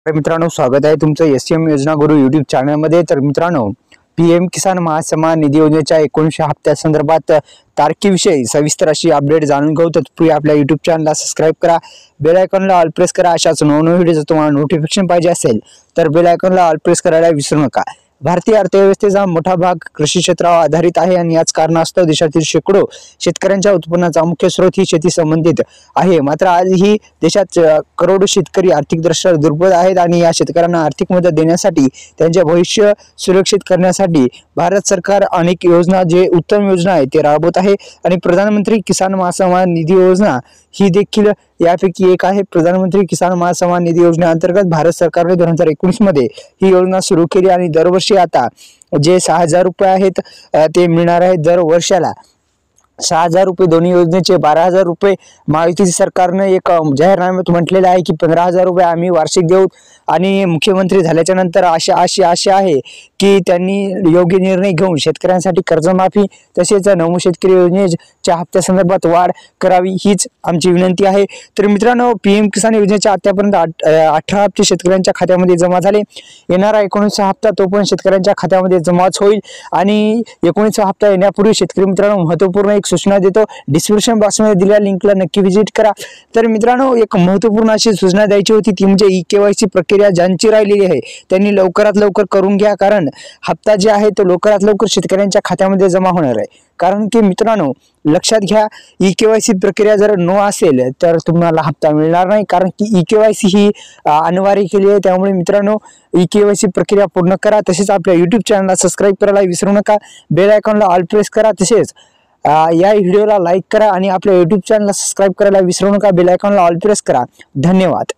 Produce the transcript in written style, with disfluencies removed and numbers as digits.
तर मित्रांनो, स्वागत आहे तुमचं एसएम योजना गुरु यूट्यूब चॅनलमध्ये। तर मित्रांनो, पीएम किसान महासन्मान निधी योजनेच्या 19 हप्त्यासंदर्भात तारखेविषयी सविस्तर अशी अपडेट जाणून घेऊ। तत्पूर्वी आपल्या यूट्यूब चॅनलला सबस्क्राइब करा, बेल आयकॉनला ऑल प्रेस करा। अशाच नवनवीन व्हिडिओ तुम्हाला नोटिफिकेशन पाहिजे असेल तर बेल आयकॉनला ऑल प्रेस करायला विसरू नका। भारतीय अर्थव्यवस्थेचा मोठा भाग कृषी क्षेत्रावर आधारित आहे आणि याच कारणास्तव देशातील शेकडो शेतकऱ्यांच्या उत्पन्नाचा मुख्य स्रोत ही शेती संबंधित आहे। मात्र आजही देशात करोडो शेतकरी आर्थिकदृष्ट्या दुर्बल आहेत आणि या शेतकऱ्यांना आर्थिक मदत देण्यासाठी त्यांचे भविष्य सुरक्षित करण्यासाठी भारत सरकार अनेक योजना, जे उत्तम योजना आहे ते राबवत आहे आणि प्रधानमंत्री किसान महासन्मान निधी योजना ही देखील यापैकी एक आहे। प्रधानमंत्री किसान महासन्मान निधी योजनेअंतर्गत भारत सरकारने 2019 मध्ये ही योजना सुरू केली आणि दरवर्षी आता जे 6000 रुपये आहेत ते मिळणार आहेत दर वर्षाला। 6000 रुपये दोन्ही योजनेचे 12000 रुपये महायुती सरकारने एक जाहीरनाम्यात म्हटलेले आहे की 15000 रुपये आम्ही वार्षिक देऊ आणि मुख्यमंत्री झाल्याच्या नंतर आशा आहे की त्यांनी योग्य निर्णय घेऊन शेतकऱ्यांसाठी कर्जमाफी तसेच नमो शेतकरी योजनेच्या हप्त्यासंदर्भात वाढ करावी हीच आमची विनंती आहे। तर मित्रांनो, पीएम किसान योजनेच्या आतापर्यंत 18 हप्ते शेतकऱ्यांच्या खात्यामध्ये जमा झाले। येणारा 19 हप्ता तो पण शेतकऱ्यांच्या खात्यामध्ये जमाच होईल आणि 19 हप्ता येण्यापूर्वी शेतकरी मित्रांनो, महत्त्वपूर्ण एक सूचना देतो, डिस्क्रिप्शन बॉक्स मध्ये दिलेल्या लिंकला नक्की व्हिजिट करा। तर मित्रांनो, एक महत्त्वपूर्ण अशी सूचना द्यायची होती ती म्हणजे ई-केवायसी प्रक्रिया ज्यांची राहिलेली आहे त्यांनी लवकरात लवकर करून घ्या, कारण हप्ता जे आहे तो लवकरात लवकर शेतकऱ्यांच्या खात्यामध्ये जमा होणार आहे। कारण की मित्रांनो, लक्षात घ्या, ई-केवायसी प्रक्रिया जर नो असेल तर तुम्हाला हप्ता मिळणार नाही, कारण की ई-केवायसी ही अनिवार्य केली आहे। त्यामुळे मित्रांनो, ई-केवायसी प्रक्रिया पूर्ण करा। तसेच आपल्या यूट्यूब चॅनलला सबस्क्राइब करायला विसरू नका, बेल आयकॉनला ऑल प्रेस करा, तसेच या व्हिडिओला लाईक करा आणि आपल्या यूट्यूब चॅनलला सबस्क्राइब करायला विसरू नका, बेल आयकॉनला ऑल प्रेस करा। धन्यवाद।